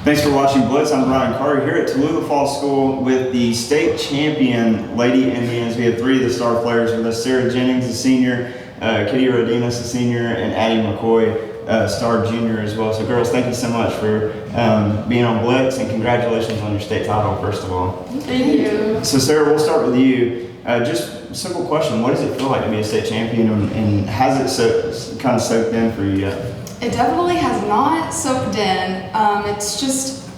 Thanks for watching Blitz. I'm Brian Carter here at Tallulah Falls School with the state champion Lady Indians. We have three of the star players with us: Sarah Jennings, a senior, Rodenas, a senior, and Addy McCoy, star junior as well. So girls, thank you so much for being on Blitz, and congratulations on your state title, first of all. Thank you. So Sarah, we'll start with you. Just a simple question: what does it feel like to be a state champion, and has it kind of soaked in for you yet? It definitely has not soaked in. It's just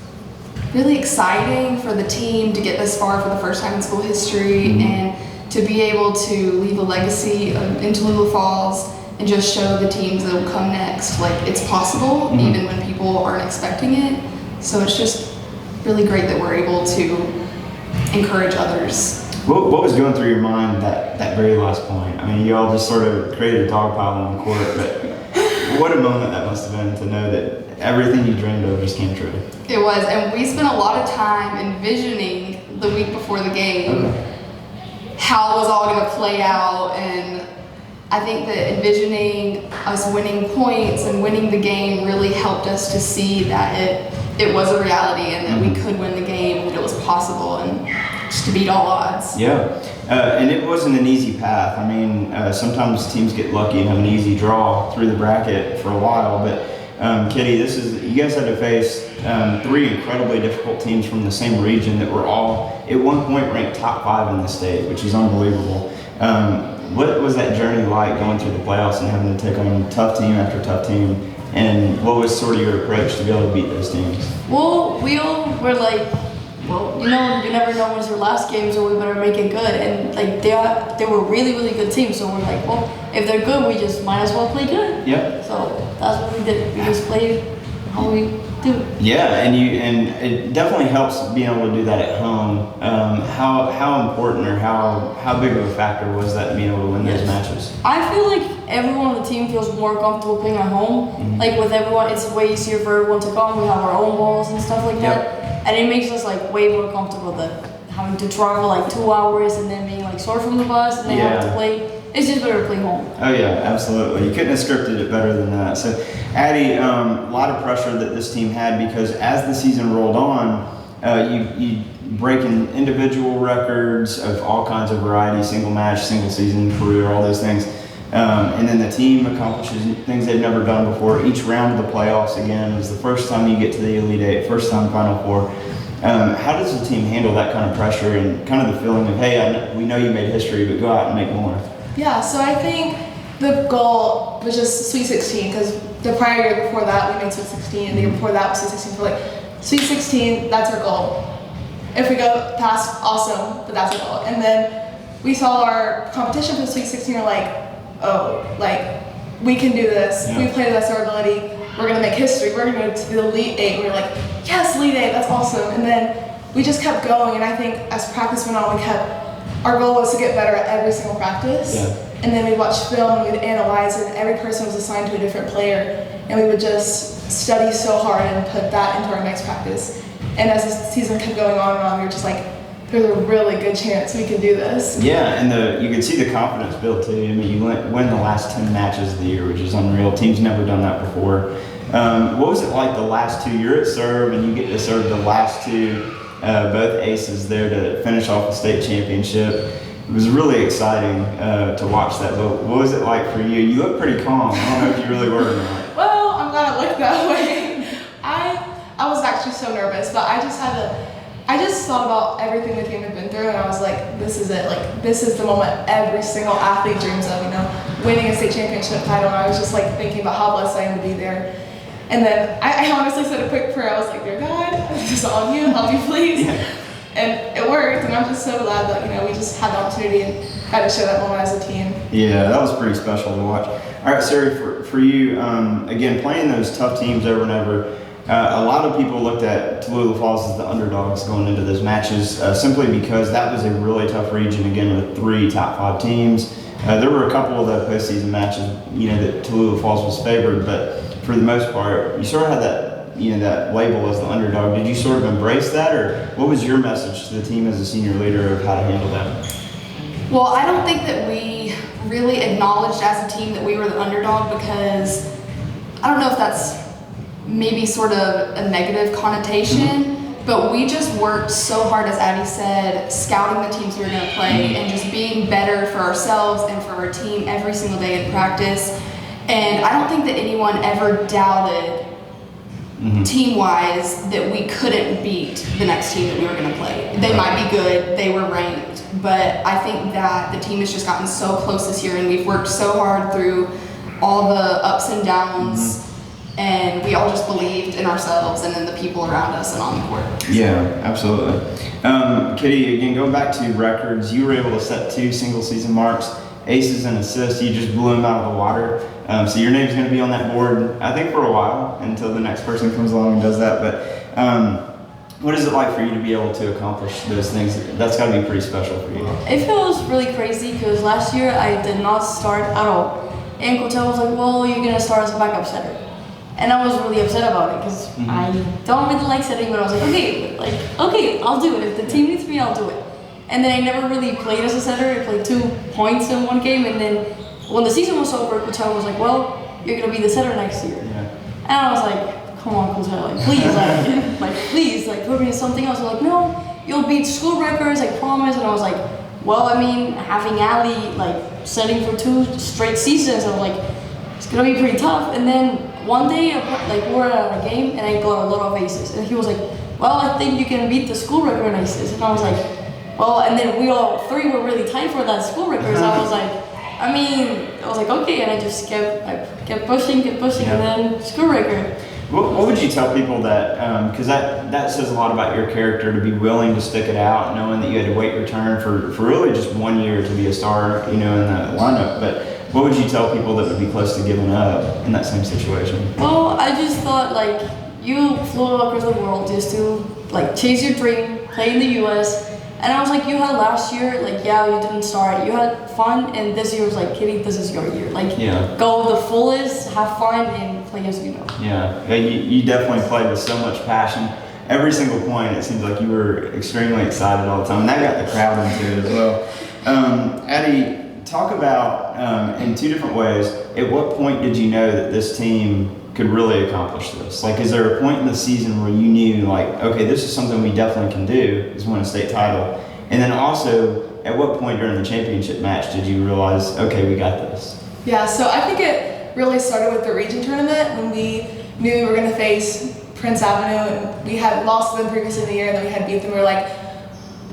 really exciting for the team to get this far for the first time in school history, and to be able to leave a legacy in Tallulah Falls and just show the teams that will come next, like, it's possible even when people aren't expecting it. So it's just really great that we're able to encourage others. What was going through your mind that very last point? I mean, you all just sort of created a dog pile on the court, but what a moment that must have been to know that everything you dreamed of just came true. It was, and we spent a lot of time envisioning the week before the game how it was all going to play out, and I think that envisioning us winning points and winning the game really helped us to see that it was a reality, and that we could win the game, that it was possible, and just to beat all odds. Yeah, and it wasn't an easy path. I mean, sometimes teams get lucky and have an easy draw through the bracket for a while, but Kitty, you guys had to face three incredibly difficult teams from the same region that were all at one point ranked top 5 in the state, which is unbelievable. What was that journey like going through the playoffs and having to take on tough team after tough team? And what was sort of your approach to be able to beat those teams? Well, we all were like, well, you never know when's your last game, so we better make it good. And like they were really, really good teams, so we're like, well, if they're good, we just might as well play good. Yep. So that's what we did. We just played how we do. Yeah, and it definitely helps being able to do that at home. How important or how big of a factor was that being able to win those matches? I feel like everyone on the team feels more comfortable playing at home. Like with everyone, it's way easier for everyone to come. We have our own balls and stuff like that. And it makes us like way more comfortable than having to travel like 2 hours and then being like sore from the bus and then having to play. It's just better to play home. Oh yeah, absolutely. You couldn't have scripted it better than that. So Addy, a lot of pressure that this team had, because as the season rolled on, you breaking individual records of all kinds of variety, single match, single season, career, all those things. And then the team accomplishes things they've never done before. Each round of the playoffs, again, is the first time you get to the Elite Eight, first time Final Four. How does the team handle that kind of pressure and kind of the feeling of, hey, we know you made history, but go out and make more? Yeah, so I think the goal was just Sweet 16, because the prior year before that, we made Sweet 16, and the year before that was Sweet 16. So like, Sweet 16, that's our goal. If we go past, awesome, but that's our goal. And then we saw our competition for Sweet 16 are like, oh, like, we can do this. We play to the best of our ability. We're gonna make history. We're gonna go to the Elite Eight. We were like, yes, Elite Eight, that's awesome. And then we just kept going, and I think as practice went on, our goal was to get better at every single practice. And then we'd watch film and we'd analyze it, and every person was assigned to a different player. And we would just study so hard and put that into our next practice. And as the season kept going on, we were just like, there's a really good chance we can do this. Yeah, and you could see the confidence build too. I mean, you win the last 10 matches of the year, which is unreal. Teams never done that before. What was it like the last two? You're at serve, and you get to serve the last two, both aces there to finish off the state championship. It was really exciting to watch that. But what was it like for you? You look pretty calm. I don't know if you really were or not. Well, I'm glad it looked that way. I was actually so nervous, but I just thought about everything the team had been through, and I was like, this is it. Like, this is the moment every single athlete dreams of, winning a state championship title. And I was just like thinking about how blessed I am to be there. And then I honestly said a quick prayer. I was like, dear God, this is all you. Help me, please. And it worked, and I'm just so glad that, we just had the opportunity and got to show that moment as a team. Yeah, that was pretty special to watch. All right, Sarah, for you, again, playing those tough teams over and over, a lot of people looked at Tallulah Falls as the underdogs going into those matches, simply because that was a really tough region, again, with 3 top 5 teams. There were a couple of the postseason matches, that Tallulah Falls was favored, but for the most part, you sort of had that label as the underdog. Did you sort of embrace that, or what was your message to the team as a senior leader of how to handle that? Well, I don't think that we really acknowledged as a team that we were the underdog, because I don't know if that's maybe sort of a negative connotation. But we just worked so hard, as Addy said, scouting the teams we were going to play and just being better for ourselves and for our team every single day in practice. And I don't think that anyone ever doubted, team-wise, that we couldn't beat the next team that we were going to play. They might be good, they were ranked, but I think that the team has just gotten so close this year, and we've worked so hard through all the ups and downs. And we all just believed in ourselves and in the people around us and on the court. Yeah, absolutely. Kitty, again, going back to records, you were able to set 2 single-season marks, aces and assists. You just blew them out of the water. So your name's going to be on that board, I think, for a while until the next person comes along and does that. But what is it like for you to be able to accomplish those things? That's got to be pretty special for you. It feels really crazy because last year I did not start at all. And Coach was like, well, you're going to start as a backup setter. And I was really upset about it because I don't really like setting, but I was like, okay, I'll do it. If the team needs me, I'll do it. And then I never really played as a setter. I played 2 points in one game, and then when the season was over, Coach was like, well, you're gonna be the setter next year. Yeah. And I was like, come on, Coach, please, put me in something else. They're like, no, you'll beat school records, I promise. And I was like, well, I mean, having Allie setting for 2 straight seasons, I was like, it's gonna be pretty tough. And then one day, we were at a game and I got a lot of aces. And he was like, well, I think you can beat the school record in aces. And I was like, well, and then we all 3 were really tight for that school record. So I was like, okay. And I just kept pushing, and then school record. What would you tell people that, because that says a lot about your character, to be willing to stick it out, knowing that you had to wait your turn for really just 1 year to be a star, in the lineup. But what would you tell people that would be close to giving up in that same situation? Well, I just thought you flew across the world just to chase your dream, play in the U.S. And I was like, you had last year, you didn't start, you had fun, and this year was like, Kitty, this is your year. Go the fullest, have fun, and play as you know. Yeah, you definitely played with so much passion. Every single point, it seems like you were extremely excited all the time, and that got the crowd into it as well. Addy, talk about, in 2 different ways, at what point did you know that this team could really accomplish this? Is there a point in the season where you knew, okay, this is something we definitely can do, is win a state title? And then also, at what point during the championship match did you realize, okay, we got this? Yeah, so I think it really started with the region tournament when we knew we were going to face Prince Avenue, and we had lost to them previously in the year, and then we had beat them. We were like,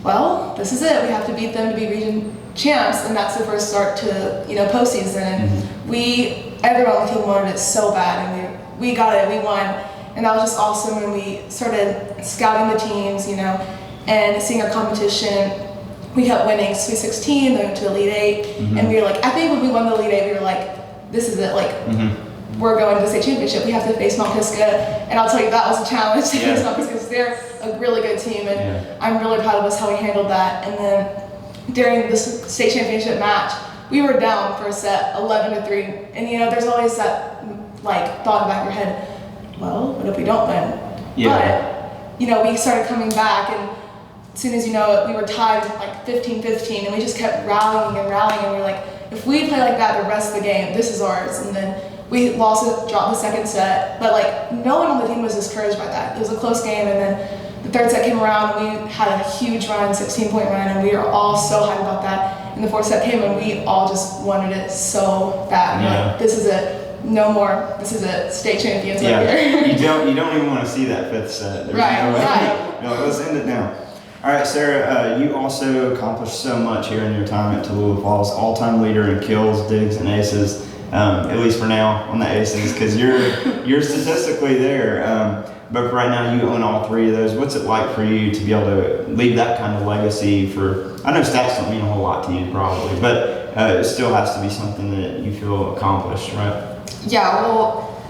well, this is it. We have to beat them to be region champs, and that's the first start to postseason. And everyone on the team wanted it so bad, and we got it. We won, and that was just awesome. And we started scouting the teams, and seeing our competition. We kept winning Sweet 16, then went to Elite 8, and we were like, I think when we won the Elite 8, we were like, this is it. We're going to the state championship. We have to face Mount Pisgah, and I'll tell you, that was a challenge to face Mount Pisgah because they're a really good team, and I'm really proud of us how we handled that. And then during this state championship match, we were down for a set, 11-3, and there's always that thought in the back of your head, well, what if we don't win? Yeah. But we started coming back, and as soon as we were tied 15-15, and we just kept rallying, and we were like, if we play like that the rest of the game, this is ours. And then we dropped the second set, but no one on the team was discouraged by that. It was a close game, and then the third set came around, and we had a huge run, 16-point run, and we were all so hyped about that. And the 4th set came, and we all just wanted it so bad. Yeah. This is it. No more. This is it. State champions right here. you don't even want to see that 5th set. There's right. You're like, let's end it now. All right, Sarah, you also accomplished so much here in your time at Tallulah Falls. All-time leader in kills, digs, and aces. At least for now on the aces, because you're statistically there. But for right now, you own all 3 of those. What's it like for you to be able to leave that kind of legacy for? I know stats don't mean a whole lot to you, probably, but it still has to be something that you feel accomplished, right? Yeah. Well,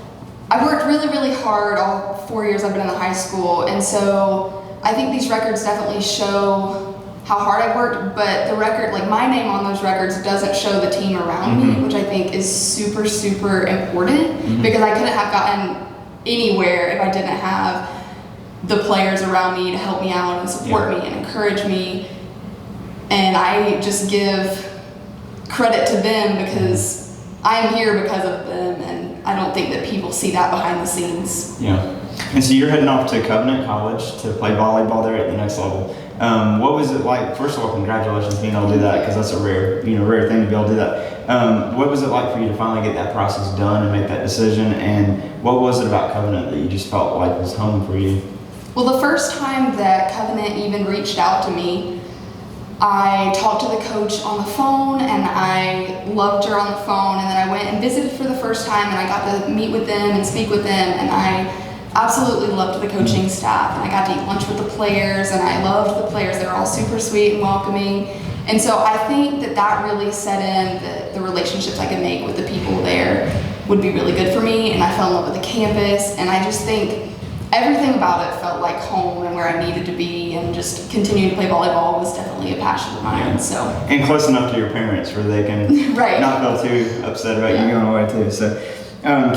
I've worked really, really hard all 4 years I've been in the high school, and so I think these records definitely show how hard I've worked, but the record, my name on those records doesn't show the team around me, which I think is super, super important, because I couldn't have gotten anywhere if I didn't have the players around me to help me out and support me and encourage me. And I just give credit to them because I am here because of them, and I don't think that people see that behind the scenes. Yeah. And so you're heading off to Covenant College to play volleyball there at the next level. What was it like? First of all, congratulations being able to do that, because that's a rare thing to be able to do that. What was it like for you to finally get that process done and make that decision? And what was it about Covenant that you just felt like was home for you? Well, the first time that Covenant even reached out to me, I talked to the coach on the phone, and I loved her on the phone, and then I went and visited for the first time, and I got to meet with them and speak with them, and I absolutely loved the coaching staff, and I got to eat lunch with the players, and I loved the players. They were all super sweet and welcoming, and so I think that really set in that the relationships I could make with the people there would be really good for me, and I fell in love with the campus, and I just think everything about it felt like home and where I needed to be, and just continuing to play volleyball was definitely a passion of mine. Yeah. So, and close enough to your parents where they can right. not feel too upset about you going away too. So,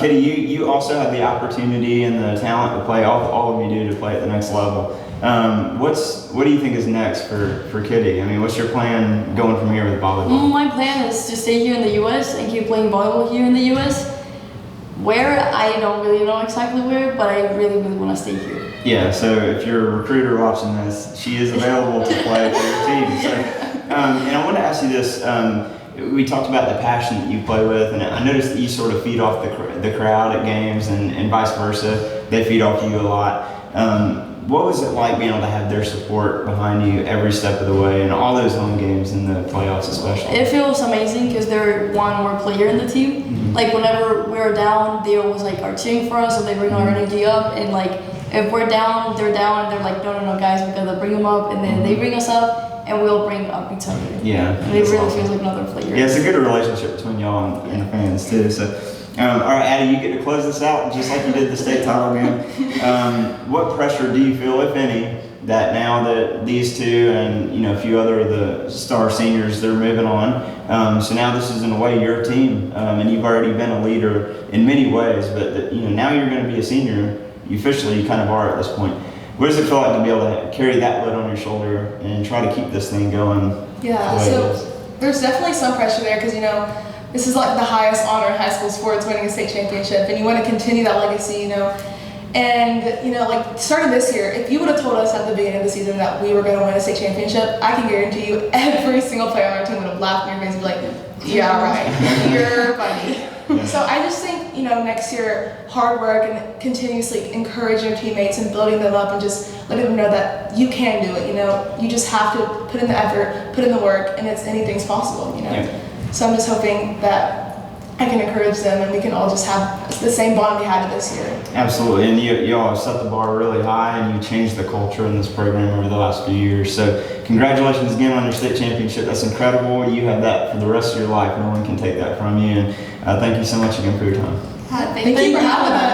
Kitty, you also had the opportunity and the talent to play. All of you do to play at the next level. What do you think is next for Kitty? I mean, what's your plan going from here with volleyball? My plan is to stay here in the U.S. and keep playing volleyball here in the U.S. Where, I don't really know exactly where, but I really want to stay here. Yeah, so if you're a recruiter watching this, she is available to play for your team. So, and I want to ask you this. We talked about the passion that you play with, and I noticed that you sort of feed off the crowd at games, and vice versa. They feed off you a lot. What was it like being able to have their support behind you every step of the way, and all those home games in the playoffs especially? It feels amazing because they're one more player in the team. Mm-hmm. Like whenever we're down, they always like are cheering for us, so they bring our energy up. And like if we're down, they're down, and they're like, no, guys, we gotta bring them up. And then they bring us up, and we'll bring up each other. Yeah, and it really feels like another player. Yeah, it's a good relationship between y'all and the fans too. So, all right, Addy, you get to close this out just like you did the state title game. What pressure do you feel, if any, that now that these two and a few other of the star seniors, they're moving on, so now this is in a way your team, and you've already been a leader in many ways, but that, now you're going to be a senior. You officially kind of are at this point. What does it feel like to be able to carry that load on your shoulder and try to keep this thing going? Yeah, so there's definitely some pressure there because this is like the highest honor in high school sports, winning a state championship, and you want to continue that legacy, And like starting this year, if you would have told us at the beginning of the season that we were going to win a state championship, I can guarantee you every single player on our team would have laughed in your face and be like, "Yeah, right, you're funny." So I just think next year, hard work and continuously encouraging your teammates and building them up and just letting them know that you can do it. You just have to put in the effort, put in the work, and anything's possible. Yeah. So I'm just hoping that I can encourage them and we can all just have the same bond we had this year. Absolutely, and you all have set the bar really high, and you changed the culture in this program over the last few years. So congratulations again on your state championship. That's incredible. You have that for the rest of your life. No one can take that from you. And thank you so much again for your time. Thank you for having us.